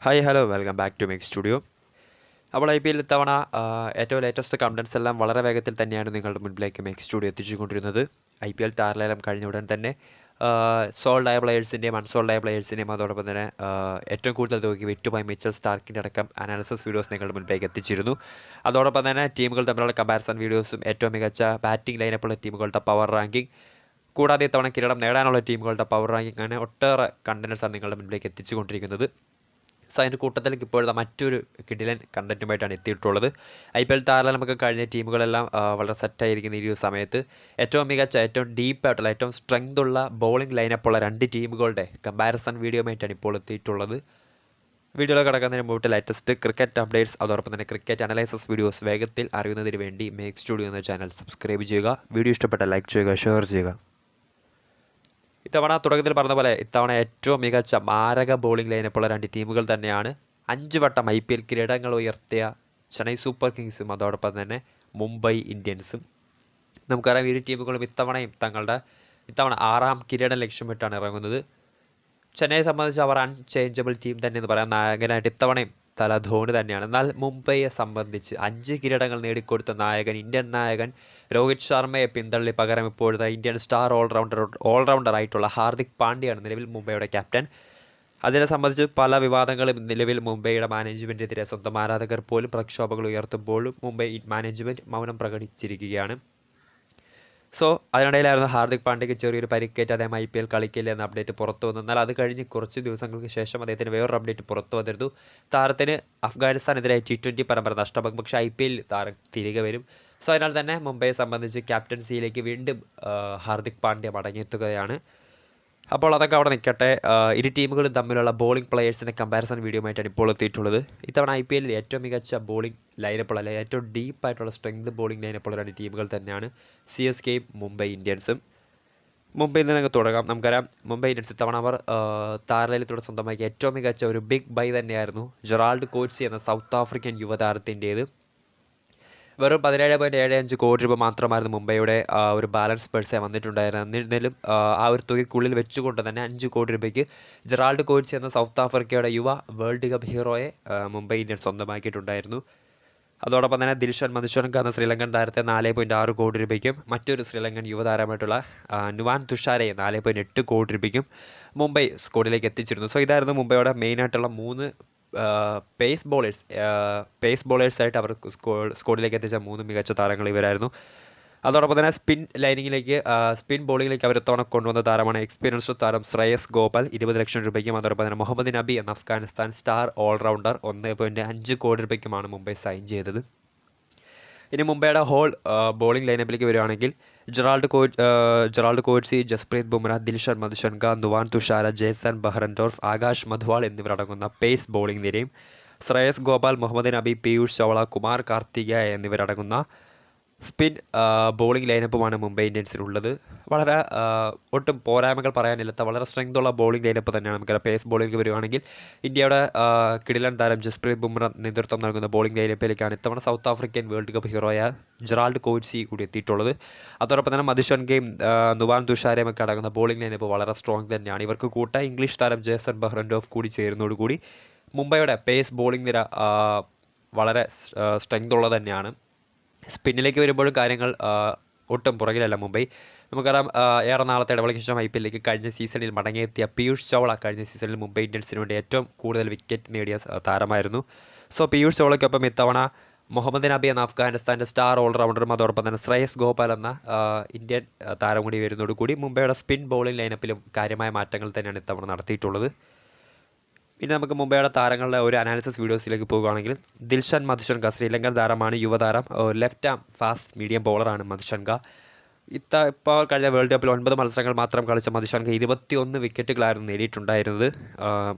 Hi hello welcome back to Mix Studio. അപ്പോൾ IPL ഇത്തവണ ഏറ്റവും ലേറ്റസ്റ്റ് കണ്ടൻസ് എല്ലാം വളരെ വേഗത്തിൽ തന്നെയാണ് നിങ്ങളുടെ മുൻപിലേക്ക് മിക്സ് സ്റ്റുഡിയോ എത്തിച്ചുകൊണ്ടിരുന്നത്. IPL താരലേലം കഴിഞ്ഞ ഉടൻ തന്നെ സോൾഡ് ആയ പ്ലെയേഴ്സിൻ്റെയും അൺസോൾഡ് ആയ പ്ലെയേഴ്സിൻ്റെയും അതോടൊപ്പം തന്നെ ഏറ്റവും കൂടുതൽ തുകയ്ക്ക് വിറ്റുപോയ മിച്ചൽ സ്റ്റാർക്കിൻ്റെ അടക്കം അനാലിസിസ് വീഡിയോസ് നിങ്ങളുടെ മുൻപിലേക്ക് എത്തിച്ചിരുന്നു. അതോടൊപ്പം തന്നെ ടീമുകൾ തമ്മിലുള്ള കമ്പാരിസൺ വീഡിയോസും ഏറ്റവും മികച്ച ബാറ്റിംഗ് ലൈനപ്പുള്ള ടീമുകളുടെ പവർ റാങ്കിങ്, കൂടാതെ ഇത്തവണ കിരീടം നേടാനുള്ള ടീമുകളുടെ പവർ റാങ്കിങ്, അങ്ങനെ ഒട്ടേറെ കണ്ടൻസാണ് നിങ്ങളുടെ മുൻപിലേക്ക് എത്തിച്ചുകൊണ്ടിരിക്കുന്നത്. സോ അതിൻ്റെ കൂട്ടത്തിലേക്ക് ഇപ്പോഴത്തെ മറ്റൊരു കിടിലൻ കണ്ടൻറ്റുമായിട്ടാണ് എത്തിയിട്ടുള്ളത്. IPL താരലേലമൊക്കെ കഴിഞ്ഞ ടീമുകളെല്ലാം വളരെ സെറ്റായിരിക്കുന്ന ഈ ഒരു സമയത്ത് ഏറ്റവും മികച്ച, ഏറ്റവും ഡീപ്പായിട്ടുള്ള, ഏറ്റവും സ്ട്രെങ്ത് ഉള്ള ബോളിംഗ് ലൈനപ്പുള്ള രണ്ട് ടീമുകളുടെ കമ്പാരിസൺ വീഡിയോയുമായിട്ടാണ് ഇപ്പോൾ എത്തിയിട്ടുള്ളത്. വീഡിയോയിൽ കിടക്കുന്നതിന് മുമ്പ് ലേറ്റസ്റ്റ് ക്രിക്കറ്റ് അപ്ഡേറ്റ്സ് അതോടൊപ്പം തന്നെ ക്രിക്കറ്റ് അനലൈസിസ് വീഡിയോസ് വേഗത്തിൽ അറിയുന്നതിന് വേണ്ടി മേക്ക് സ്റ്റുഡിയോ എന്ന ചാനൽ സബ്സ്ക്രൈബ് ചെയ്യുക. വീഡിയോ ഇഷ്ടപ്പെട്ട ലൈക്ക് ചെയ്യുക, ഷെയർ ചെയ്യുക. ഇത്തവണ തുടക്കത്തിൽ പറഞ്ഞ പോലെ ഇത്തവണ ഏറ്റവും മികച്ച മാരക ബോളിംഗ് ലൈനപ്പുള്ള രണ്ട് ടീമുകൾ തന്നെയാണ്. 5 വട്ടം IPL കിരീടങ്ങൾ ഉയർത്തിയ ചെന്നൈ സൂപ്പർ കിങ്സും അതോടൊപ്പം തന്നെ മുംബൈ ഇന്ത്യൻസും. നമുക്കറിയാം ഇരു ടീമുകളും ഇത്തവണ 6ാം കിരീടം ലക്ഷ്യമിട്ടാണ് ഇറങ്ങുന്നത്. ചെന്നൈയെ സംബന്ധിച്ച് അവർ അൺചേഞ്ചബിൾ ടീം തന്നെ എന്ന് പറയാം. നായകനായിട്ട് ഇത്തവണയും തല ധോണി തന്നെയാണ്. എന്നാൽ മുംബൈയെ സംബന്ധിച്ച് 5 കിരീടങ്ങൾ നേടിക്കൊടുത്ത ഇന്ത്യൻ നായകൻ രോഹിത് ശർമ്മയെ പിന്തള്ളി പകരം ഇപ്പോഴത്തെ ഇന്ത്യൻ സ്റ്റാർ ഓൾറൗണ്ടറായിട്ടുള്ള ഹാർദിക് പാണ്ഡ്യയാണ് നിലവിൽ മുംബൈയുടെ ക്യാപ്റ്റൻ. അതിനെ സംബന്ധിച്ച് പല വിവാദങ്ങളും നിലവിൽ മുംബൈയുടെ മാനേജ്മെൻറ്റിനെതിരെ സ്വന്തം ആരാധകർ പോലും പ്രക്ഷോഭങ്ങൾ ഉയർത്തുമ്പോഴും മുംബൈ മാനേജ്മെൻറ്റ് മൗനം പ്രകടിച്ചിരിക്കുകയാണ്. സോ അതിനിടയിലായിരുന്നു ഹാർദിക് പാണ്ഡ്യയ്ക്ക് ചെറിയൊരു പരിക്കേറ്റ് അദ്ദേഹം IPL കളിക്കില്ല എന്ന അപ്ഡേറ്റ് പുറത്തു വന്നു. എന്നാൽ അത് കഴിഞ്ഞ് കുറച്ച് ദിവസങ്ങൾക്ക് ശേഷം അദ്ദേഹത്തിന് വേറൊരു അപ്ഡേറ്റ് പുറത്തു വന്നിരുന്നു. താരത്തിന് അഫ്ഗാനിസ്ഥാനെതിരെ T20 പരമ്പര നഷ്ടമാകും, പക്ഷേ IPL താരം തിരികെ വരും. സോ അതിനാൽ തന്നെ മുംബൈയെ സംബന്ധിച്ച് ക്യാപ്റ്റൻസിയിലേക്ക് വീണ്ടും ഹാർദിക് പാണ്ഡ്യ മടങ്ങിയെത്തുകയാണ്. അപ്പോൾ അതൊക്കെ അവിടെ നിൽക്കട്ടെ. ഇരു ടീമുകളും തമ്മിലുള്ള ബോളിംഗ് പ്ലെയേഴ്സിൻ്റെ കമ്പാരിസൺ വീഡിയോയുമായിട്ടാണ് ഇപ്പോൾ എത്തിയിട്ടുള്ളത്. ഇത്തവണ IPL ഏറ്റവും മികച്ച ബോളിംഗ് ലൈനപ്പുള്ള, അല്ലെങ്കിൽ ഏറ്റവും ഡീപ്പായിട്ടുള്ള സ്ട്രെങ്ത് ബോളിംഗ് ലൈനപ്പുള്ള രണ്ട് ടീമുകൾ തന്നെയാണ് CSKയും മുംബൈ ഇന്ത്യൻസും. മുംബൈയിൽ നിന്ന് തുടങ്ങാം. നമുക്കറിയാം മുംബൈ ഇന്ത്യൻസ് ഇത്തവണ അവർ താരലേലത്തോടെ സ്വന്തമാക്കിയ ഏറ്റവും മികച്ച ഒരു ബിഗ് ബൈ തന്നെയായിരുന്നു ജെറാൾഡ് കോറ്റ്സി എന്ന സൗത്ത് ആഫ്രിക്കൻ യുവതാരത്തിൻ്റേത്. വെറും 17.75 കോടി രൂപ മാത്രമായിരുന്നു മുംബൈയുടെ ഒരു ബാലൻസ് പേഴ്സേ വന്നിട്ടുണ്ടായിരുന്നു. എന്നിരുന്നാലും ആ ഒരു തുകയ്ക്കുള്ളിൽ വെച്ചുകൊണ്ട് തന്നെ 5 കോടി രൂപയ്ക്ക് ജെറാൾഡ് കോറ്റ്സി എന്ന സൗത്ത് ആഫ്രിക്കയുടെ യുവ വേൾഡ് കപ്പ് ഹീറോയെ മുംബൈ ഇന്ത്യൻസ് സ്വന്തമാക്കിയിട്ടുണ്ടായിരുന്നു. അതോടൊപ്പം തന്നെ ദിൽഷൻ മധുശങ്കർ എന്ന ശ്രീലങ്കൻ താരത്തെ 4.6 കോടി രൂപയ്ക്കും മറ്റൊരു ശ്രീലങ്കൻ യുവതാരമായിട്ടുള്ള നുവാൻ തുഷാരയെ 4.8 കോടി രൂപയ്ക്കും മുംബൈ സ്ക്വാഡിലേക്ക് എത്തിച്ചിരുന്നു. സോ ഇതായിരുന്നു മുംബൈയുടെ മെയിനായിട്ടുള്ള 3 പേസ് ബോളേഴ്സായിട്ട് അവർ സ്ക്വാഡിലേക്ക് എത്തിച്ച 3 മികച്ച താരങ്ങൾ ഇവരായിരുന്നു. അതോടൊപ്പം തന്നെ സ്പിൻ ബോളിങ്ങിലേക്ക് അവർ ഇത്തവണ കൊണ്ടുവന്ന താരമാണ് എക്സ്പീരിയൻസ്ഡ് താരം ശ്രേയസ് ഗോപാൽ 20 ലക്ഷം രൂപയ്ക്കും. അതോടൊപ്പം തന്നെ മുഹമ്മദ് നബി എന്ന അഫ്ഗാനിസ്ഥാൻ സ്റ്റാർ ഓൾറൗണ്ടർ 1.5 കോടി രൂപയ്ക്കുമാണ് മുംബൈ സൈൻ ചെയ്തത്. ഇനി മുംബൈയുടെ ഹോൾ ബോളിംഗ് ലൈനപ്പിലേക്ക് വരികയാണെങ്കിൽ Gerald Coetzee, Jasprit Bumrah, Dilshan Madushanka, Nuwan Thushara, Jason Behrendorff, Akash Madhwal എന്നിവരടങ്ങുന്ന പേസ് ബോളിംഗ് നിരയും ശ്രേയസ് ഗോപാൽ, മുഹമ്മദ് നബി, പീയൂഷ് ചൗള, കുമാർ കാർത്തികേയ എന്നിവരടങ്ങുന്ന സ്പിൻ ബോളിംഗ് ലൈനപ്പുമാണ് മുംബൈ ഇന്ത്യൻസിനുള്ളത്. വളരെ ഒട്ടും പോരായ്മകൾ പറയാനില്ലാത്ത വളരെ സ്ട്രെങ്ത് ഉള്ള ബോളിംഗ് ലൈനപ്പ് തന്നെയാണ്. നമുക്ക് പേസ് ബോളിംഗ് വരുവാണെങ്കിൽ ഇന്ത്യയുടെ കിടിലൻ താരം ജസ്പ്രീത് ബുംറ നേതൃത്വം നൽകുന്ന ബോളിംഗ് ലൈനപ്പിലേക്കാണ് ഇത്തവണ സൗത്ത് ആഫ്രിക്കൻ വേൾഡ് കപ്പ് ഹീറോയ ജെറാൾഡ് കോറ്റ്സി കൂടി എത്തിയിട്ടുള്ളത്. അതോടൊപ്പം തന്നെ മധുശങ്കയും നുവാൻ തുഷാരയും ഒക്കെ അടങ്ങുന്ന ബോളിംഗ് ലൈനപ്പ് വളരെ സ്ട്രോങ് തന്നെയാണ്. ഇവർക്ക് ഇംഗ്ലീഷ് താരം ജേസൺ ബഹ്റൻഡോർഫ് കൂടി ചേരുന്നതോടുകൂടി മുംബൈയുടെ പേസ് ബോളിംഗ് നിര വളരെ സ്ട്രെങ്ത് ഉള്ളത് തന്നെയാണ്. സ്പിന്നിലേക്ക് വരുമ്പോഴും കാര്യങ്ങൾ ഒട്ടും പുറകിലല്ല മുംബൈ. നമുക്കറിയാം ഏറെ നാളത്തെ ഇടവേളയ്ക്ക് ശേഷം IPLലേക്ക് കഴിഞ്ഞ സീസണിൽ മടങ്ങിയെത്തിയ പീയൂഷ് ചൗള കഴിഞ്ഞ സീസണിൽ മുംബൈ ഇന്ത്യൻസിന് വേണ്ടി ഏറ്റവും കൂടുതൽ വിക്കറ്റ് നേടിയ താരമായിരുന്നു. സോ പീയൂഷ് ചൗളയ്ക്കൊപ്പം ഇത്തവണ മുഹമ്മദ് നബി എന്ന അഫ്ഗാനിസ്ഥാൻ്റെ സ്റ്റാർ ഓൾറൗണ്ടറും അതോടൊപ്പം തന്നെ ശ്രേയസ് ഗോപാൽ എന്ന ഇന്ത്യൻ താരം കൂടി വരുന്നതോടുകൂടി മുംബൈയുടെ സ്പിൻ ബോളിംഗ് ലൈനപ്പിലും കാര്യമായ മാറ്റങ്ങൾ തന്നെയാണ് ഇത്തവണ നടത്തിയിട്ടുള്ളത്. ഇനി നമുക്ക് മുംബൈയുടെ താരങ്ങളുടെ ഒരു അനാലിസിസ് വീഡിയോസിലേക്ക് പോകുകയാണെങ്കിൽ ദിൽഷൻ മധുശങ്കർ ശ്രീലങ്കൻ താരമാണ്, യുവതാരം, ലെഫ്റ്റ് ആം ഫാസ്റ്റ് മീഡിയം ബോളറാണ് മധുശങ്കർ. ഇപ്പോൾ കഴിഞ്ഞ വേൾഡ് കപ്പിൽ 9 മത്സരങ്ങൾ മാത്രം കളിച്ച മധുശങ്കർ 21 വിക്കറ്റുകളായിരുന്നു നേടിയിട്ടുണ്ടായിരുന്നത്.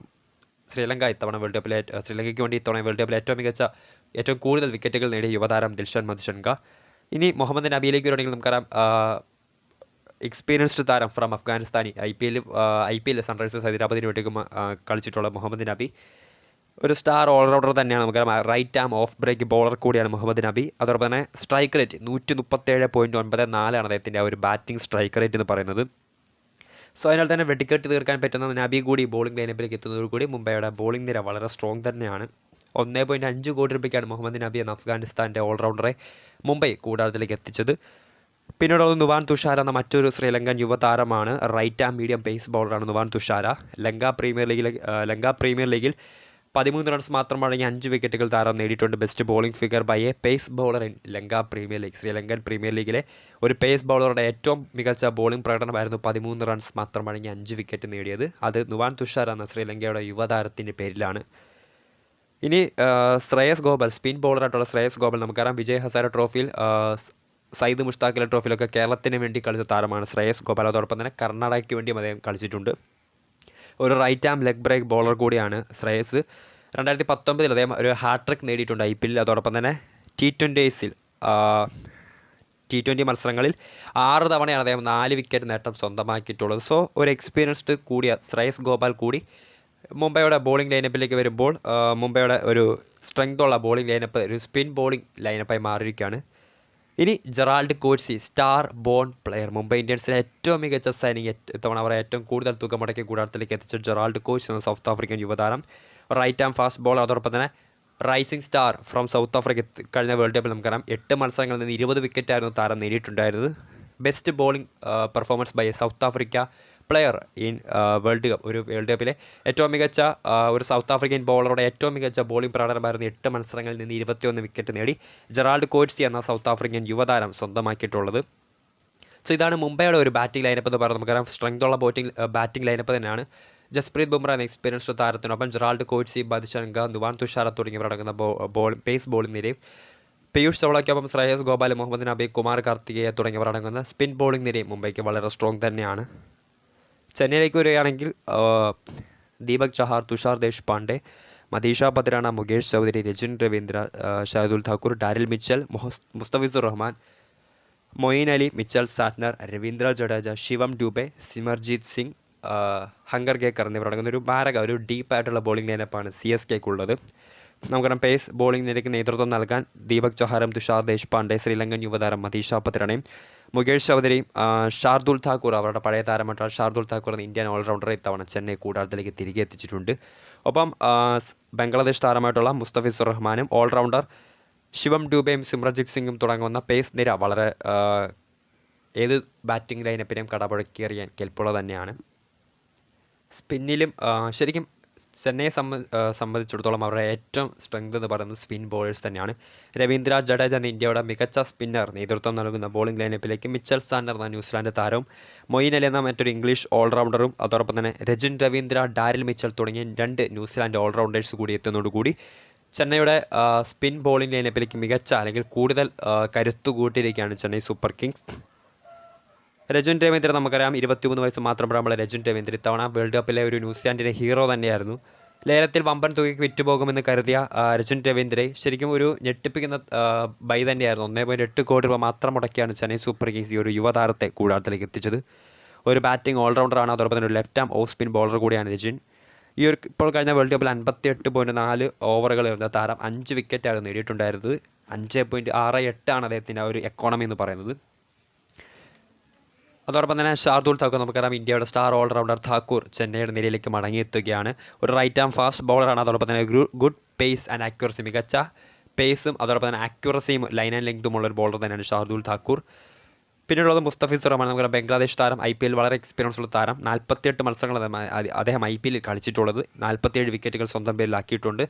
ശ്രീലങ്കയ്ക്ക് വേണ്ടി ഇത്തവണ വേൾഡ് കപ്പിൽ ഏറ്റവും കൂടുതൽ വിക്കറ്റുകൾ നേടിയ യുവതാരം ദിൽഷൻ മധുശങ്കർ. ഇനി മുഹമ്മദ് നബിയിലേക്ക് വരുവാണെങ്കിൽ നമുക്കറിയാം എക്സ്പീരിയൻസ്ഡ് താരം ഫ്രം അഫ്ഗാനിസ്ഥാനി IPL സൺറൈസേഴ്സ് ഹൈദരാബാദിന് വേണ്ടിയും കളിച്ചിട്ടുള്ള മുഹമ്മദ് നബി ഒരു സ്റ്റാർ ഓൾറൗണ്ടർ തന്നെയാണ്. നമുക്കറിയാം right arm off break bowler കൂടിയാണ് മുഹമ്മദ് നബി. അതോടൊപ്പം തന്നെ സ്ട്രൈക്ക് റേറ്റ് 137.94 അദ്ദേഹത്തിൻ്റെ ആ ഒരു ബാറ്റിംഗ് സ്ട്രൈക്ക് റേറ്റ് എന്ന് പറയുന്നത്. സോ അതിനാൽ തന്നെ വെടിക്കെട്ട് തീർക്കാൻ പറ്റുന്ന നബി കൂടി ബോളിംഗ് ലൈനപ്പിലേക്ക് എത്തുന്നതോടുകൂടി മുംബൈയുടെ ബോളിംഗ് നിര വളരെ സ്ട്രോങ് തന്നെയാണ്. 1.5 കോടി രൂപയ്ക്കാണ് മുഹമ്മദ് നബി എന്ന അഫ്ഗാനിസ്ഥാൻ്റെ ഓൾറൗണ്ടറെ മുംബൈ കൂടാരത്തിലേക്ക് എത്തിച്ചത്. പിന്നീടുള്ളത് നുവാൻ തുഷാര എന്ന മറ്റൊരു ശ്രീലങ്കൻ യുവതാരമാണ്. റൈറ്റ് ആൻഡ് മീഡിയം പേസ് ബോളറാണ് നുവാൻ തുഷാര. ലങ്ക പ്രീമിയർ ലീഗിൽ 13 റൺസ് മാത്രം അടങ്ങിയ 5 വിക്കറ്റുകൾ താരം നേടിയിട്ടുണ്ട്. Best bowling figure by a pace bowler in Lanka premier league. Sri Lankan premier ലീഗിലെ ഒരു പേസ് ബോളറുടെ ഏറ്റവും മികച്ച ബോളിംഗ് പ്രകടനമായിരുന്നു 13 റൺസ് മാത്രം അടങ്ങിയ 5 വിക്കറ്റ് നേടിയത്. അത് നുവാൻ തുഷാര എന്ന ശ്രീലങ്കയുടെ യുവതാരത്തിൻ്റെ പേരിലാണ്. ഇനി ശ്രേയസ് ഗോപാൽ, സ്പിൻ ബോളറായിട്ടുള്ള ശ്രേയസ് ഗോപാൽ. നമുക്കറിയാം വിജയ് ഹസാര ട്രോഫിയിൽ, സയ്യിദ് മുഷ്താഖ് അലി ട്രോഫിയിലൊക്കെ കേരളത്തിന് വേണ്ടി കളിച്ച താരമാണ് ശ്രേയസ് ഗോപാൽ. അതോടൊപ്പം തന്നെ കർണാടകയ്ക്ക് വേണ്ടിയും അദ്ദേഹം കളിച്ചിട്ടുണ്ട്. ഒരു റൈറ്റ് ആം ലെഗ് ബ്രേക്ക് ബോളർ കൂടിയാണ് ശ്രേയസ്. 2019 അദ്ദേഹം ഒരു ഹാട്രിക് നേടിയിട്ടുണ്ട് IPL. അതോടൊപ്പം തന്നെ T20 മത്സരങ്ങളിൽ 6 തവണയാണ് അദ്ദേഹം 4 വിക്കറ്റ് നേട്ടം സ്വന്തമാക്കിയിട്ടുള്ളത്. സോ ഒരു എക്സ്പീരിയൻസ്ഡ് കൂടിയ ശ്രേയസ് ഗോപാൽ കൂടി മുംബൈയുടെ ബോളിംഗ് ലൈനപ്പിലേക്ക് വരുമ്പോൾ മുംബൈയുടെ ഒരു സ്ട്രെങ്തുള്ള ബോളിംഗ് ലൈനപ്പ് ഒരു സ്പിൻ ബോളിംഗ് ലൈനപ്പായി മാറിയിരിക്കുകയാണ്. ഇനി Gerald Coetzee, star born player. Mumbai ഇന്ത്യൻസിലെ ഏറ്റവും മികച്ച സൈനിങ്, ഇത്തവണ അവർ ഏറ്റവും കൂടുതൽ തുക മുടക്കി കൂടാരത്തിലേക്ക് എത്തിച്ച ജെറാൾഡ് കോഴ്സി എന്ന സൗത്ത് ആഫ്രിക്കൻ യുവതാരം. Right arm fast bowler. അതോടൊപ്പം തന്നെ rising star from South Africa. കഴിഞ്ഞ വേൾഡ് കപ്പിൽ നമുക്കറിയാം 8 മത്സരങ്ങളിൽ നിന്ന് 20 വിക്കറ്റായിരുന്നു താരം നേടിയിട്ടുണ്ടായിരുന്നത്. Best bowling performance by South Africa player in world cup. ഒരു വേൾഡ് കപ്പിലെ ഏറ്റവും മികച്ച ഒരു സൗത്ത് ആഫ്രിക്കൻ ബോളറുടെ ഏറ്റവും മികച്ച ബോളിംഗ് പ്രകടനമായിരുന്നു 8 മത്സരങ്ങളിൽ നിന്ന് 21 വിക്കറ്റ് നേടി ജെറാൾഡ് കോഴ്സി എന്ന സൗത്ത് ആഫ്രിക്കൻ യുവതാരം സ്വന്തമാക്കിയിട്ടുള്ളത്. സോ ഇതാണ് മുംബൈയുടെ ഒരു ബാറ്റിംഗ് ലൈനപ്പ് എന്ന് പറയുന്നത്. നമുക്കറിയാം സ്ട്രെങ്തുള്ള ബാറ്റിംഗ് ലൈനപ്പ് തന്നെയാണ്. ജസ്പ്രീത് ബുംറ എന്ന എക്സ്പീരിയൻസ്ഡ് താരത്തിനൊപ്പം ജെറാൾഡ് കോഴ്സി, ബദ്ശങ്ക, നുവാൻ തുഷാര തുടങ്ങിയവർ അടങ്ങുന്ന പേസ് ബോളിംഗ് നിരയും പീയൂഷ് ചൗളയ്ക്കൊപ്പം ശ്രേയസ് ഗോപാൽ, മുഹമ്മദ് നബി, കുമാർ കാർത്തികേയ തുടങ്ങിയവർ അടങ്ങുന്ന സ്പിൻ ബോളിംഗ് നിരയും മുംബൈക്ക് വളരെ സ്ട്രോങ് തന്നെയാണ്. ചെന്നൈയിലേക്ക് വരികയാണെങ്കിൽ Deepak Chahar, Tushar Deshpande, Matheesha Pathirana, Mukesh Choudhary, Rachin Ravindra, Shardul Thakur, Daryl Mitchell, Mustafizur Rahman, Moeen Ali, Mitchell Santner, Ravindra Jadeja, Shivam Dube, Simarjeet Singh, Hangargekar എന്നിവർ അടങ്ങുന്ന ഒരു ഡീപ്പായിട്ടുള്ള ബോളിംഗ് ലൈനപ്പാണ് CSKക്കുള്ളത്. നമുക്കറിയാം പേസ് ബോളിംഗ് നിരയ്ക്ക് നേതൃത്വം നൽകാൻ ദീപക് ചഹാറും, തുഷാർ ദേശ്പാണ്ഡെ, ശ്രീലങ്കൻ യുവതാരം മദീഷ പത്രാനയും, മുകേഷ് ചൗധരിയും, ഷാർദുൽ ഠാക്കൂർ, അവരുടെ പഴയ താരമായിട്ടുള്ള ഷാർദുൽ ഠാക്കൂർ എന്ന ഇന്ത്യൻ ഓൾറൗണ്ടറെ ഇത്തവണ ചെന്നൈ കൂടാരത്തിലേക്ക് തിരികെ എത്തിച്ചിട്ടുണ്ട്. ഒപ്പം ബംഗ്ലാദേശ് താരമായിട്ടുള്ള മുസ്തഫിസുർ റഹ്മാനും ഓൾറൗണ്ടർ ശിവം ഡൂബെയും സിമ്രൻജിത്ത് സിംഗും തുടങ്ങുന്ന പേസ് നിര വളരെ ഏത് ബാറ്റിംഗ് ലൈനപ്പിനെയും കടപുഴക്കിയെറിയാൻ കെൽപ്പുള്ള തന്നെയാണ്. സ്പിന്നിലും ശരിക്കും ചെന്നൈയെ സംബന്ധിച്ചിടത്തോളം അവരുടെ ഏറ്റവും സ്ട്രെങ്ത് എന്ന് പറയുന്നത് സ്പിൻ ബോളേഴ്സ് തന്നെയാണ്. രവീന്ദ്ര ജഡേജ എന്ന ഇന്ത്യയുടെ മികച്ച സ്പിന്നർ നേതൃത്വം നൽകുന്ന ബോളിംഗ് ലൈനപ്പിലേക്ക് മിച്ചൽ സാന്റർ എന്ന ന്യൂസിലാൻഡ് താരവും, മൊയിൻ അലി എന്ന മറ്റൊരു ഇംഗ്ലീഷ് ഓൾറൗണ്ടറും, അതോടൊപ്പം തന്നെ രജിൻ രവീന്ദ്ര, ഡാരിൽ മിച്ചൽ തുടങ്ങിയ 2 ന്യൂസിലാൻഡ് ഓൾറൗണ്ടേഴ്സ് കൂടി എത്തുന്നതോടുകൂടി ചെന്നൈയുടെ സ്പിൻ ബോളിംഗ് ലൈനപ്പിലേക്ക് മികച്ച അല്ലെങ്കിൽ കൂടുതൽ കരുത്തു കൂട്ടിയിരിക്കുകയാണ് ചെന്നൈ സൂപ്പർ കിങ്സ്. രജിൻ രവീന്ദ്ര നമുക്കറിയാം 23 വയസ്സ് മാത്രം പ്രായമുള്ള രജിൻ രവീന്ദ്ര ഇത്തവണ വേൾഡ് കപ്പിലെ ഒരു ന്യൂസിലാൻഡിൻ്റെ ഹീറോ തന്നെയായിരുന്നു. ലേലത്തിൽ വമ്പൻ തുകയ്ക്ക് വിറ്റുപോകുമെന്ന് കരുതിയ രജിൻ രവീന്ദ്രയെ ശരിക്കും ഒരു ഞെട്ടിപ്പിക്കുന്ന ബൈ തന്നെയായിരുന്നു. 1.8 കോടി രൂപ മാത്രം മുടക്കിയാണ് ചെന്നൈ സൂപ്പർ കിങ്സ് ഈ ഒരു യുവതാരത്തെ കൂടാരത്തിലേക്ക് എത്തിച്ചത്. ഒരു ബാറ്റിംഗ് ഓൾറൗണ്ടറാണ്, അതോടൊപ്പം തന്നെ ഒരു ലെഫ്റ്റ് ആം ഓഫ് സ്പിൻ ബോളർ കൂടിയാണ് രജിൻ. ഇപ്പോൾ കഴിഞ്ഞ വേൾഡ് കപ്പിൽ 58.4 ഓവറുകൾ എറിഞ്ഞ താരം 5 വിക്കറ്റായിരുന്നു നേടിയിട്ടുണ്ടായിരുന്നത്. 5.68 ആണ് അദ്ദേഹത്തിൻ്റെ ഒരു എക്കോണമി എന്ന് പറയുന്നത്. അതോടൊപ്പം തന്നെ ഷാർദുൽ ഠാക്കൂർ, നമുക്കറിയാം ഇന്ത്യയുടെ സ്റ്റാർ ഓൾറൗണ്ടർ ഠാക്കൂർ ചെന്നൈയുടെ നിരയിലേക്ക് മടങ്ങിയെത്തുകയാണ്. ഒരു റൈറ്റ് ആം ഫാസ്റ്റ് ബോളറാണ്. അതോടൊപ്പം തന്നെ ഗുഡ് പേസ് ആൻഡ് ആക്യുറസി, മികച്ച പേസും അതോടൊപ്പം തന്നെ ആക്യുറസിയും ലൈൻ ആൻഡ് ലെങ്തും ഉള്ള ഒരു ബോളർ തന്നെയാണ് ഷാർദുൽ ഠാക്കൂർ. പിന്നീടുള്ളത് മുസ്തഫിസുർ റഹ്മാൻ, നമുക്കറിയാം ബംഗ്ലാദേശ് താരം, IPL വളരെ എക്സ്പീരിയൻസ് ഉള്ള താരം. 48 മത്സരങ്ങൾ അദ്ദേഹം IPL കളിച്ചിട്ടുള്ളത്. 47 വിക്കറ്റുകൾ സ്വന്തം പേരിലാക്കിയിട്ടുണ്ട്.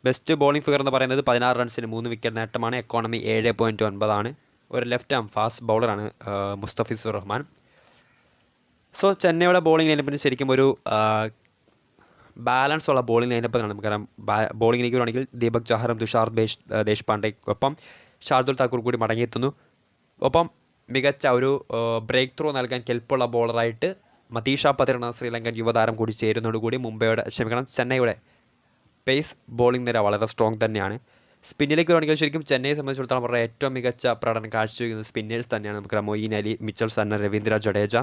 ബെസ്റ്റ് ബോളിംഗ് ഫിഗർ എന്ന് പറയുന്നത് 16 റൺസിന് 3 വിക്കറ്റ് നേട്ടമാണ്. എക്കോണമി 7.9 ആണ്. ഒരു ലെഫ്റ്റ് ആം ഫാസ്റ്റ് ബൗളറാണ് മുസ്തഫിസുർ റഹ്മാൻ. സോ ചെന്നൈയുടെ ബോളിംഗ് ലൈനപ്പിന് ശരിക്കും ഒരു ബാലൻസ് ഉള്ള ബോളിംഗ് ലൈനപ്പാണ്. നമുക്കറിയാം ബോളിംഗിലേക്ക് വരുവാണെങ്കിൽ ദീപക് ചഹാറും, തുഷാർ ദേശ്പാണ്ഡെക്കൊപ്പം ഷാർദുൽ ഠാക്കൂർ കൂടി മടങ്ങിയെത്തുന്നു. ഒപ്പം മികച്ച ഒരു ബ്രേക്ക് ത്രൂ നൽകാൻ കെൽപ്പുള്ള ബോളറായിട്ട് മദീഷ പത്രാന എന്ന ശ്രീലങ്കൻ യുവതാരം കൂടി ചേരുന്നതോടുകൂടി ചെന്നൈയുടെ പേസ് ബോളിംഗ് നിര വളരെ സ്ട്രോങ് തന്നെയാണ്. സ്പിന്നിലേക്ക് വരുവാണെങ്കിൽ ശരിക്കും ചെന്നൈയെ സംബന്ധിച്ചിടത്തോളം അവരുടെ ഏറ്റവും മികച്ച പ്രകടനം കാഴ്ചവെക്കുന്നത് സ്പിന്നേഴ്സ് തന്നെയാണ്. നമുക്ക് മൊയിൻ അലി, മിച്ചൽ സാന്റർ, രവീന്ദ്ര ജഡേജ,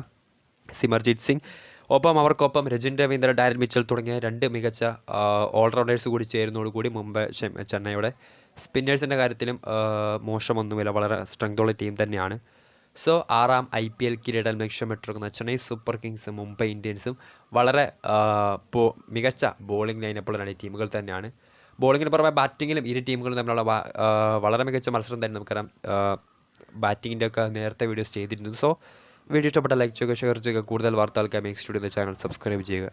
സിമർജീത് സിംഗ്, അവർക്കൊപ്പം രജിൻ രവീന്ദ്ര, ഡാരിൽ മിച്ചൽ തുടങ്ങിയ 2 മികച്ച ഓൾറൗണ്ടേഴ്സ് കൂടി ചേരുന്നതോടുകൂടി ചെന്നൈയുടെ സ്പിന്നേഴ്സിൻ്റെ കാര്യത്തിലും മോശമൊന്നുമില്ല, വളരെ സ്ട്രെങ്തുള്ള ടീം തന്നെയാണ്. സോ 6ാം IPL കിരീടം ലക്ഷ്യമിട്ടിരിക്കുന്ന ചെന്നൈ സൂപ്പർ കിങ്സും മുംബൈ ഇന്ത്യൻസും വളരെ മികച്ച ബോളിംഗ് ലൈനപ്പുള്ള ടീമുകൾ തന്നെയാണ്. ബോളിങ്ങിന് പുറമെ ബാറ്റിങ്ങിലും ഇരു ടീമുകളും തമ്മിലുള്ള വളരെ മികച്ച മത്സരം തന്നെ നമുക്കറിയാം. ബാറ്റിങ്ങിൻ്റെ ഒക്കെ നേരത്തെ വീഡിയോസ് ചെയ്തിരുന്നു. സോ വീഡിയോ ഇഷ്ടപ്പെട്ട ലൈക്ക് ചെയ്യുക, ഷെയർ ചെയ്യുക. കൂടുതൽ വാർത്തകൾക്കായി മേക്ക് സ്റ്റുഡിയോ എന്ന ചാനൽ സബ്സ്ക്രൈബ് ചെയ്യുക.